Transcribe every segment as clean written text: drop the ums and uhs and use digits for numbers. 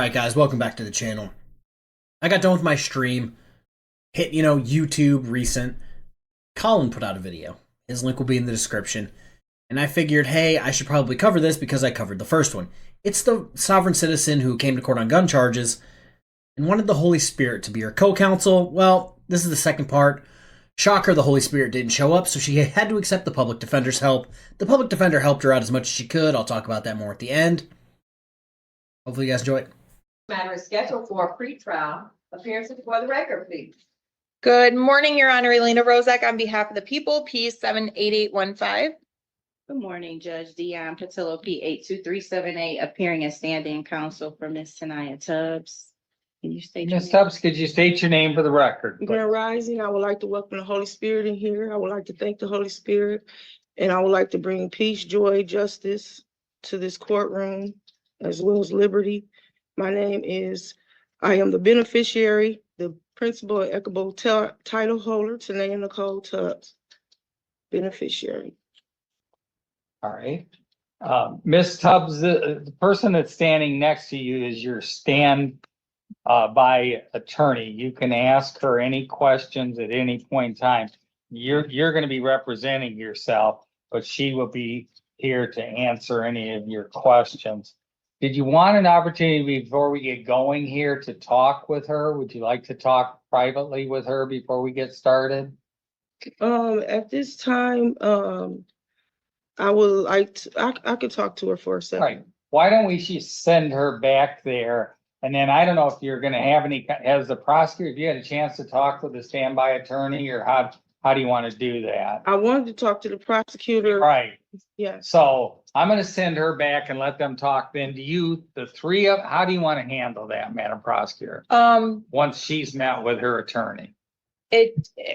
Alright guys, welcome back to the channel. I got done with my stream, hit, YouTube recent. Colin put out a video. His link will be in the description. And I figured, hey, I should probably cover this because I covered the first one. It's the sovereign citizen who came to court on gun charges and wanted the Holy Spirit to be her co-counsel. Well, this is the second part. Shocker, the Holy Spirit didn't show up, so she had to accept the public defender's help. The public defender helped her out as much as she could. I'll talk about that more at the end. Hopefully you guys enjoy it. Matter is scheduled for a pre-trial appearances for the record, please. Good morning, Your Honor. Elena Rozak on behalf of the people, P78815. Good morning, Judge Dion Patillo, P82378, appearing as standing counsel for Ms. Tanaya Tubbs. Can you state your Ms. name? Tubbs, could you state your name for the record? Grand Rising, I would like to welcome the Holy Spirit in here. I would like to thank the Holy Spirit. And I would like to bring peace, joy, justice to this courtroom, as well as liberty. I am the beneficiary, the principal and equitable title holder, Tanaya Nicole Tubbs. Beneficiary. All right. Ms. Tubbs, the person that's standing next to you is your by attorney. You can ask her any questions at any point in time. You're going to be representing yourself, but she will be here to answer any of your questions. Did you want an opportunity before we get going here to talk with her? Would you like to talk privately with her before we get started? At this time, I would like to, I could talk to her for a second. Right. Why don't we just send her back there? And then I don't know if you're going to have any, as the prosecutor, if you had a chance to talk with the standby attorney, or how do you want to do that? I wanted to talk to the prosecutor. Right. Yes. So I'm going to send her back and let them talk. Then do you, how do you want to handle that, Madam Prosecutor? Once she's met with her attorney?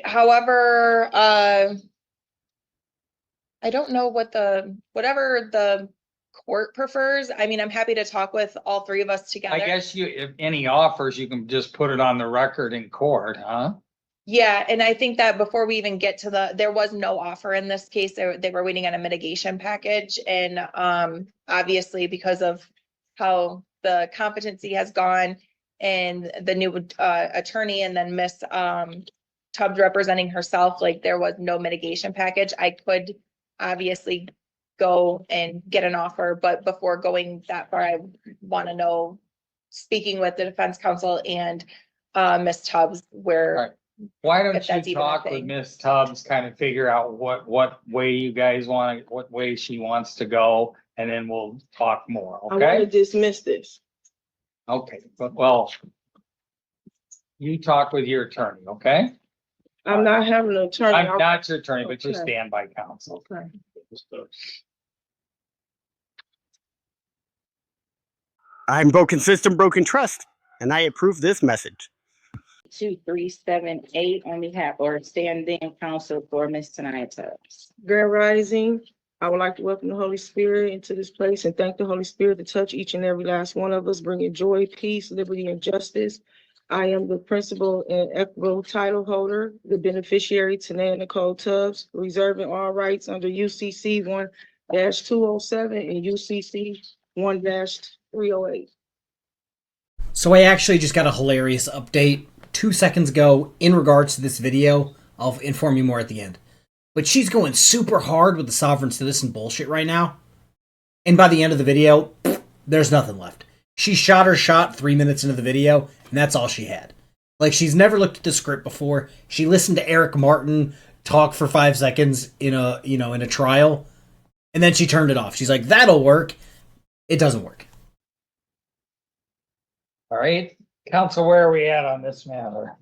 However, I don't know whatever the court prefers. I mean, I'm happy to talk with all three of us together. I guess if any offers, you can just put it on the record in court, huh? Yeah, and I think that before we even get to there was no offer in this case. They were waiting on a mitigation package, and obviously because of how the competency has gone and the new attorney, and then Miss Tubbs representing herself, like there was no mitigation package. I could obviously go and get an offer, but before going that far, I want to know, speaking with the defense counsel and Miss Tubbs, where. Right. Why don't if that's you even a talk with thing. Ms. Tubbs, kind of figure out what way you guys want, what way she wants to go, and then we'll talk more, I want to okay? dismiss this. Okay, well, you talk with your attorney, okay? I'm not having an attorney. I'm not your attorney, but your Okay. standby counsel. Okay. I'm broken system, broken trust, and I approve this message. 2378 on behalf or standing counsel for Ms. Tanaya Tubbs. Grand Rising, I would like to welcome the Holy Spirit into this place and thank the Holy Spirit to touch each and every last one of us, bringing joy, peace, liberty, and justice. I am the principal and equitable title holder, the beneficiary, Tanaya Nicole Tubbs, reserving all rights under UCC 1-207 and UCC 1-308. So I actually just got a hilarious update 2 seconds ago in regards to this video. I'll inform you more at the end. But she's going super hard with the sovereign citizen bullshit right now. And by the end of the video, there's nothing left. She shot her shot 3 minutes into the video, and that's all she had. Like, she's never looked at the script before. She listened to Eric Martin talk for 5 seconds in a trial, and then she turned it off. She's like, that'll work. It doesn't work. All right, counsel, where are we at on this matter?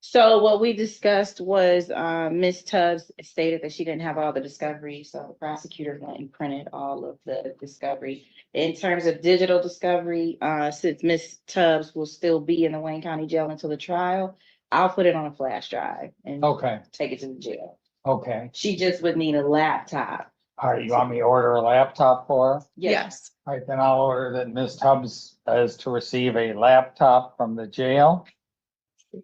So what we discussed was Ms. Tubbs stated that she didn't have all the discovery, so the prosecutor went and printed all of the discovery. In terms of digital discovery, since Ms. Tubbs will still be in the Wayne County Jail until the trial, I'll put it on a flash drive and Okay, take it to the jail. okay. She just would need a laptop. All right, you want me to order a laptop for her? Yes. All right, then I'll order that Ms. Tubbs is to receive a laptop from the jail. All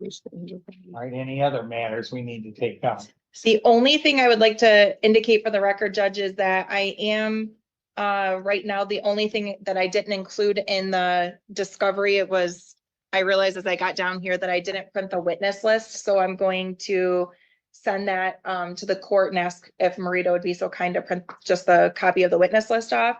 right, any other matters we need to take on? The only thing I would like to indicate for the record, Judge, is that I am Right now, the only thing that I didn't include in the discovery, I realized as I got down here that I didn't print the witness list, so I'm going to send that to the court and ask if Marita would be so kind to print just a copy of the witness list off.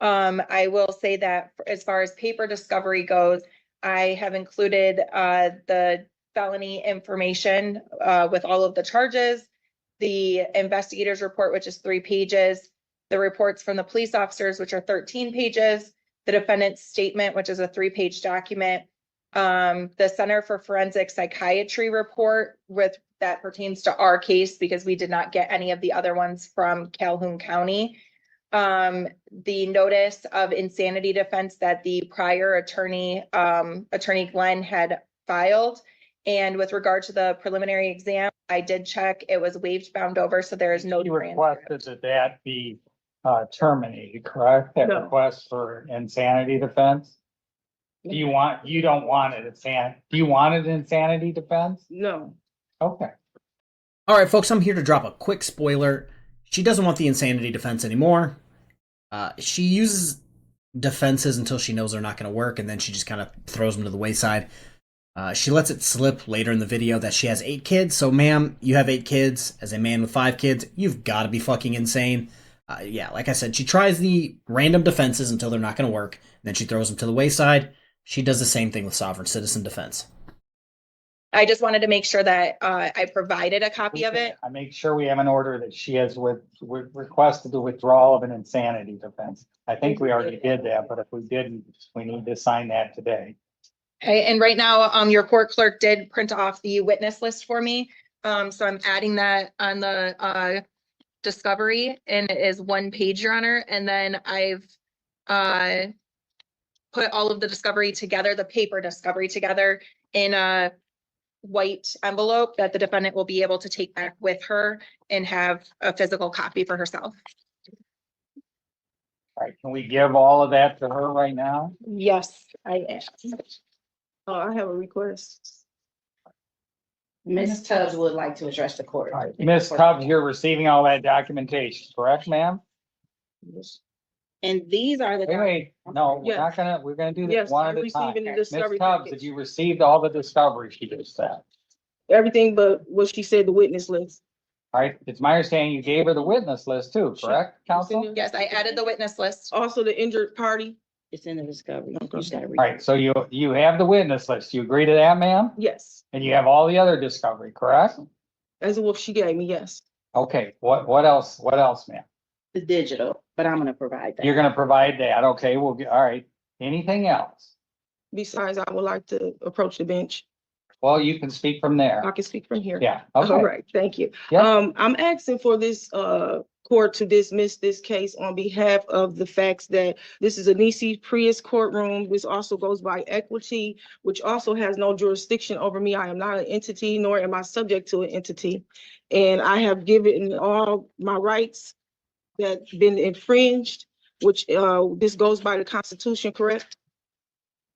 I will say that as far as paper discovery goes, I have included the felony information with all of the charges, the investigator's report, which is 3 pages, the reports from the police officers, which are 13 pages, the defendant's statement, which is a 3-page document, the Center for Forensic Psychiatry report that pertains to our case because we did not get any of the other ones from Calhoun County. The notice of insanity defense that the prior attorney, Attorney Glenn, had filed. And with regard to the preliminary exam, I did check, it was waived, bound over, so there is no You transcript. requested that be terminated, correct? That No. request for insanity defense? You don't want it, do you want it insanity defense? No. Okay. All right, folks, I'm here to drop a quick spoiler. She doesn't want the insanity defense anymore. She uses defenses until she knows they're not going to work, and then she just kind of throws them to the wayside. She lets it slip later in the video that she has 8 kids. So, ma'am, you have 8 kids. As a man with 5 kids, you've got to be fucking insane. Yeah, like I said, she tries the random defenses until they're not going to work, and then she throws them to the wayside. She does the same thing with sovereign citizen defense. I just wanted to make sure that I provided a copy of it. I make sure we have an order that she has requested the withdrawal of an insanity defense. I think we already did that, but if we didn't, we need to sign that today. Okay, and right now, your court clerk did print off the witness list for me. So I'm adding that on the discovery, and it is 1 page, Your Honor. And then I've put all of the discovery together, the paper discovery together in a white envelope that the defendant will be able to take back with her and have a physical copy for herself. All right, can we give all of that to her right now? Yes, I am. I have a request. Ms. Tubbs would like to address the court. All right, Ms. Tubbs, you're receiving all that documentation, correct, ma'am? And these are the. Wait, no, Yes. we're gonna do this Yes, one I'm at a time. receiving the Ms. discovery Tubbs, package. have you received all the discovery she just said? Everything but what she said, the witness list. All right, it's my understanding you gave her the witness list too, correct, counsel? Yes, I added the witness list. Also the injured party. It's in the discovery. You just gotta read. All right, so you have the witness list. You agree to that, ma'am? Yes. And you have all the other discovery, correct? As what she gave me, yes. Okay, what else, ma'am? The digital, but I'm gonna provide that. You're gonna provide that, okay, all right. Anything else? Besides, I would like to approach the bench. Well, you can speak from there. I can speak from here. Yeah, All okay. right, thank you. Yeah. I'm asking for this court to dismiss this case on behalf of the facts that this is a Nisi Prius courtroom. This also goes by equity, which also has no jurisdiction over me. I am not an entity, nor am I subject to an entity. And I have given all my rights that's been infringed, which this goes by the Constitution, correct?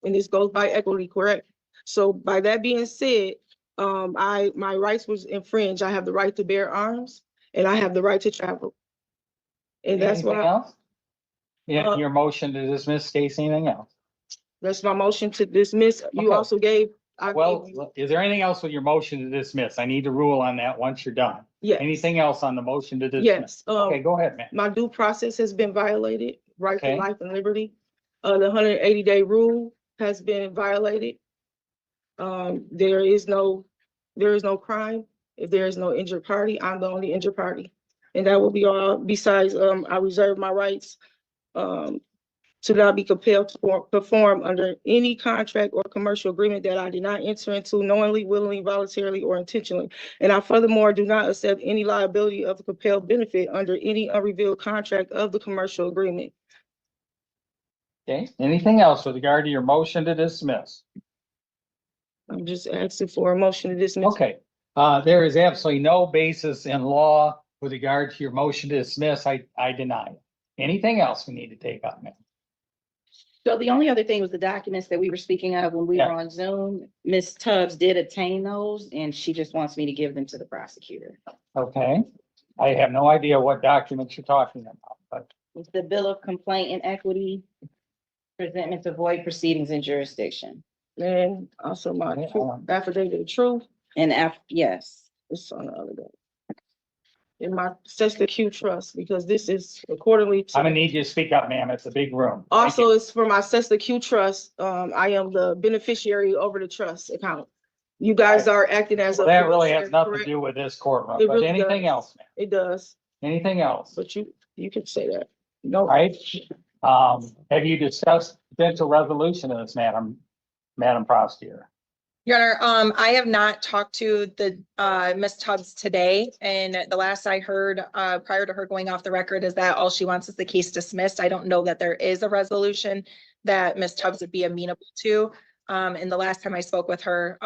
And this goes by equity, correct? So by that being said, my rights was infringed. I have the right to bear arms and I have the right to travel. And that's Anything why, else? Yeah, your motion to dismiss, Stacy, anything else? that's my motion to dismiss. You Okay. also gave, Well, is there anything else with your motion to dismiss? I need to rule on that once you're done. yes, Anything else on the motion to dismiss? yes. Okay, go ahead, man. My due process has been violated, right to Okay. life and liberty. The 180-day rule has been violated. There is no crime. If there is no injured party, I'm the only injured party. And that will be all. Besides, I reserve my rights to not be compelled to perform under any contract or commercial agreement that I did not enter into knowingly, willingly, voluntarily, or intentionally. And I furthermore do not accept any liability of compelled benefit under any unrevealed contract of the commercial agreement. Okay, anything else with regard to your motion to dismiss? I'm just asking for a motion to dismiss. Okay, there is absolutely no basis in law with regard to your motion to dismiss. I deny it. Anything else we need to take up, ma'am? So the only other thing was the documents that we were speaking of when we Yeah. were on Zoom. Ms. Tubbs did obtain those and she just wants me to give them to the prosecutor. Okay, I have no idea what documents you're talking about, but It's the Bill of Complaint and Equity, presentment to void proceedings and jurisdiction. And also my affidavit of truth. And yes. It's on the other day. In my Cessna Q trust, because this is accordingly I'm gonna to. need you to speak up, ma'am. It's a big room. Also, it's for my Cessna Q trust. I am the beneficiary over the trust account. You guys are acting as a. Well, that really has fiduciary, nothing to correct? do with this courtroom, It but really anything does. else, ma'am? It does, Anything else? but you can say that. No, right? Have you discussed potential resolution of this, Madam Prosecutor? Your Honor, I have not talked to the Ms. Tubbs today, and the last I heard prior to her going off the record is that all she wants is the case dismissed. I don't know that there is a resolution that Ms. Tubbs would be amenable to. And the last time I spoke with her,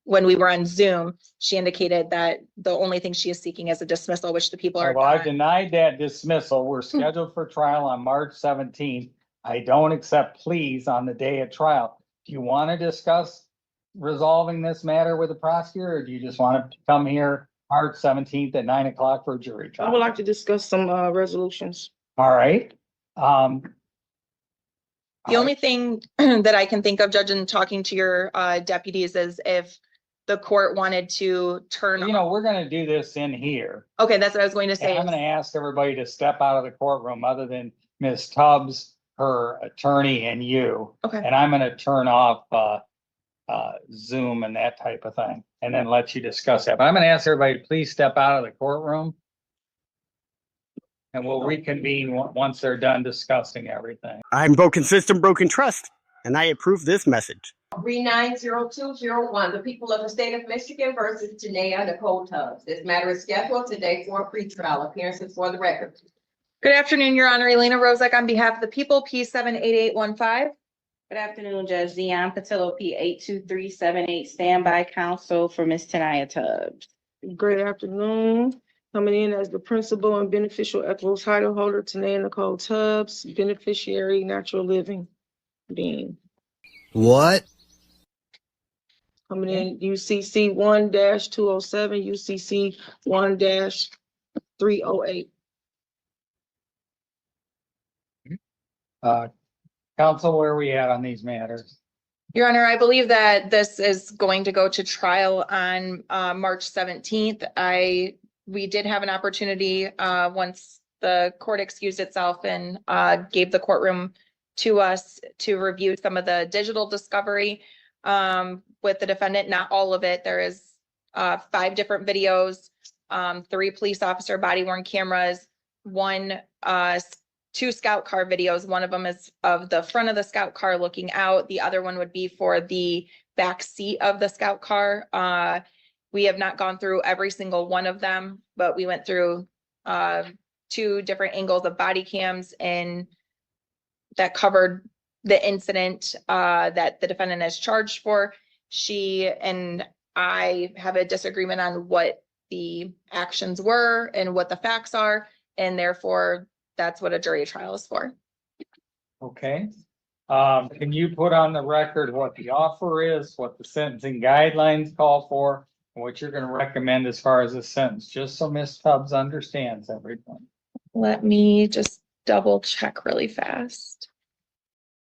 when we were on Zoom, she indicated that the only thing she is seeking is a dismissal, which the people are. Well, I not. denied that dismissal. We're scheduled for trial on March 17th. I don't accept pleas on the day of trial. Do you want to discuss resolving this matter with the prosecutor, or do you just want to come here March 17th at 9 o'clock for a jury I trial? would like to discuss some resolutions. All right. The only thing that I can think of, Judge, in talking to your deputies is if the court wanted to turn. You know, we're gonna do this in here. Okay, that's what I was going to And say. I'm gonna ask everybody to step out of the courtroom other than Ms. Tubbs, her attorney, and you. Okay. And I'm gonna turn off Zoom and that type of thing, and then let you discuss that. But I'm gonna ask everybody to please step out of the courtroom. And we'll reconvene once they're done discussing everything. I invoke consistent broken trust, and I approve this message. 390201, the people of the state of Michigan versus Janaea Nicole Tubbs. This matter is scheduled today for a pretrial appearances for the record. Good afternoon, Your Honor. Elena Rozak on behalf of the people, P78815. Good afternoon, Judge Dion Patillo, P 82378, standby counsel for Ms. Tanaya Tubbs. Great afternoon. Coming in as the principal and beneficial equitable title holder, Tanea Nicole Tubbs, beneficiary, natural living being. What? Coming in UCC 1-207, UCC 1-308. Counsel, where are we at on these matters? Your Honor, I believe that this is going to go to trial on March 17th. We did have an opportunity once the court excused itself and gave the courtroom to us to review some of the digital discovery with the defendant, not all of it. There is 5 different videos, 3 police officer body worn cameras, 2 scout car videos. One of them is of the front of the scout car looking out. The other one would be for the back seat of the scout car. We have not gone through every single one of them, but we went through 2 different angles of body cams and that covered the incident that the defendant is charged for. She and I have a disagreement on what the actions were and what the facts are, and therefore that's what a jury trial is for. Okay. Can you put on the record what the offer is, what the sentencing guidelines call for, and what you're going to recommend as far as the sentence, just so Ms. Tubbs understands everything? Let me just double check really fast.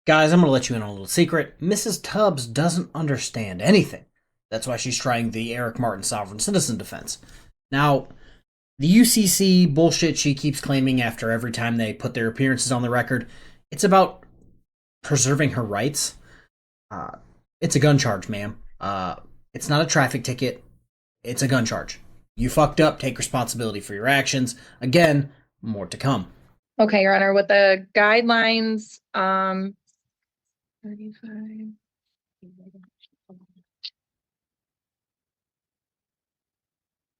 Guys, I'm going to let you in on a little secret. Mrs. Tubbs doesn't understand anything. That's why she's trying the Eric Martin sovereign citizen defense. Now, the UCC bullshit she keeps claiming after every time they put their appearances on the record, it's about preserving her rights. It's a gun charge, ma'am. It's not a traffic ticket. It's a gun charge. You fucked up. Take responsibility for your actions. Again, more to come. Okay, Your Honor, with the guidelines, 35.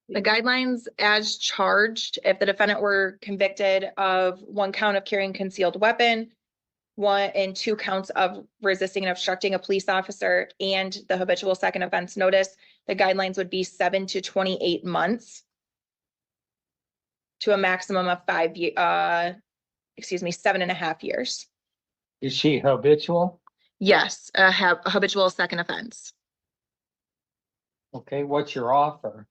The guidelines as charged, if the defendant were convicted of 1 count of carrying concealed weapon, 1 and 2 counts of resisting and obstructing a police officer, and the habitual second offense notice, the guidelines would be 7 to 28 months to a maximum of 7.5 years. Is she habitual? Yes, a habitual second offense. Okay, what's your offer?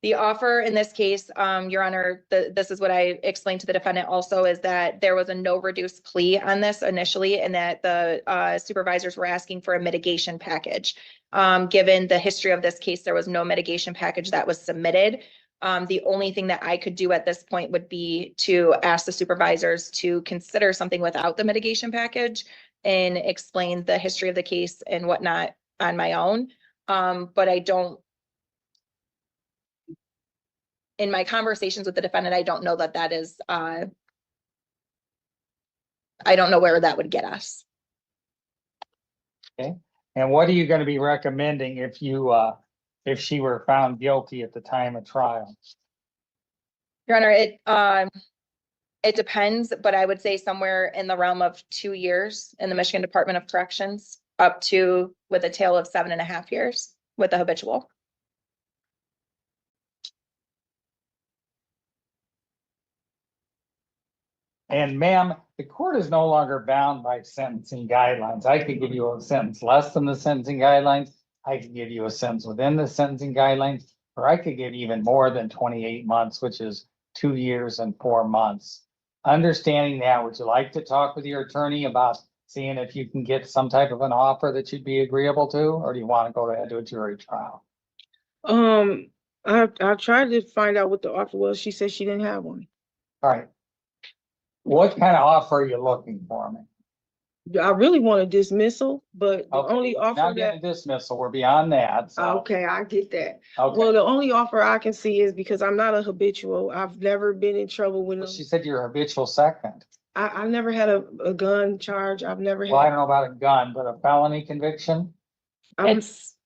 The offer in this case, Your Honor, this is what I explained to the defendant also, is that there was a no reduced plea on this initially, and that the supervisors were asking for a mitigation package. Given the history of this case, there was no mitigation package that was submitted. The only thing that I could do at this point would be to ask the supervisors to consider something without the mitigation package and explain the history of the case and whatnot on my own. But I don't, in my conversations with the defendant, I don't know that that is, I don't know where that would get us. Okay, and what are you gonna be recommending if you, if she were found guilty at the time of trial? Your Honor, it depends, but I would say somewhere in the realm of 2 years in the Michigan Department of Corrections, up to with a tail of 7.5 years with the habitual. And ma'am, the court is no longer bound by sentencing guidelines. I could give you a sentence less than the sentencing guidelines. I could give you a sentence within the sentencing guidelines, or I could give even more than 28 months, which is 2 years and 4 months. Understanding that, would you like to talk with your attorney about seeing if you can get some type of an offer that you'd be agreeable to, or do you want to go ahead to a jury trial? I tried to find out what the offer was. She said she didn't have one. All right. What kind of offer are you looking for me? I really want a dismissal, but the Okay, only Not offer getting that, a dismissal, we're beyond that, so. okay, I get that. Okay. Well, the only offer I can see is because I'm not a habitual. I've never been in trouble with Well, them. she said you're a habitual second. I never had a gun charge. I've never Well, I had. don't know about a gun, but a felony conviction? I'm- It's,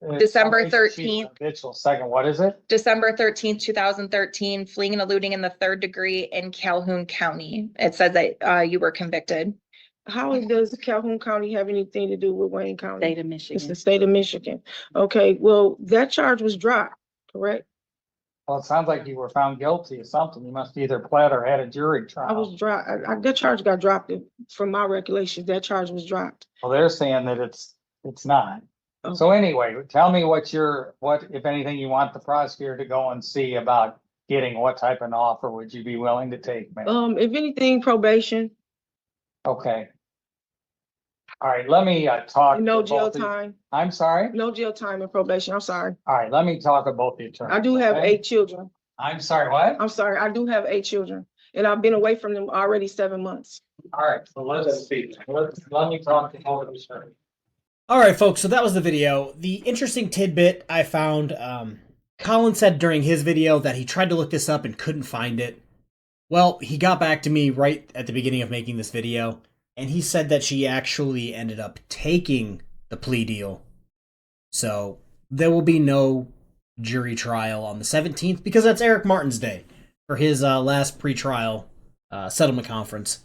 It's December somebody- she's a 13th. Habitual second, what is it? December 13th, 2013, fleeing and eluding in the 3rd degree in Calhoun County. It says that you were convicted. How does Calhoun County have anything to do with Wayne County? State of It's Michigan. the state of Michigan. Okay, well, that charge was dropped, correct? Well, it sounds like you were found guilty of something. You must either pled or had a jury I was trial. dropped. That charge got dropped from my recollection. That charge was dropped. Well, they're saying that it's not. Okay. So anyway, tell me what, if anything, you want the prosecutor to go and see about getting, what type of offer would you be willing to take, ma'am? If anything, probation, Okay. All right, let me talk. and no to jail both of you. time, I'm sorry? no jail time and probation. I'm sorry. All right, let me talk about the attorney. I do have okay? 8 children. I'm sorry, what? I'm sorry, I do have 8 children, and I've been away from them already 7 months. All right, so let's speak. Let me talk to both of you, sir. All right, folks, so that was the video. The interesting tidbit I found, Colin said during his video that he tried to look this up and couldn't find it. Well, he got back to me right at the beginning of making this video, and he said that she actually ended up taking the plea deal. So there will be no jury trial on the 17th because that's Eric Martin's day for his last pre-trial settlement conference,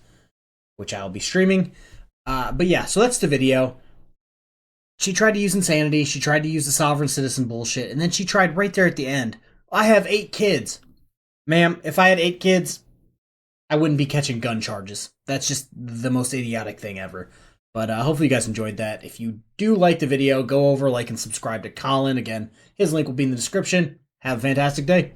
which I'll be streaming. But yeah, so that's the video. She tried to use insanity, she tried to use the sovereign citizen bullshit, and then she tried right there at the end. I have 8 kids. Ma'am, if I had 8 kids, I wouldn't be catching gun charges. That's just the most idiotic thing ever. But hopefully you guys enjoyed that. If you do like the video, go over, like, and subscribe to Colin. Again, his link will be in the description. Have a fantastic day.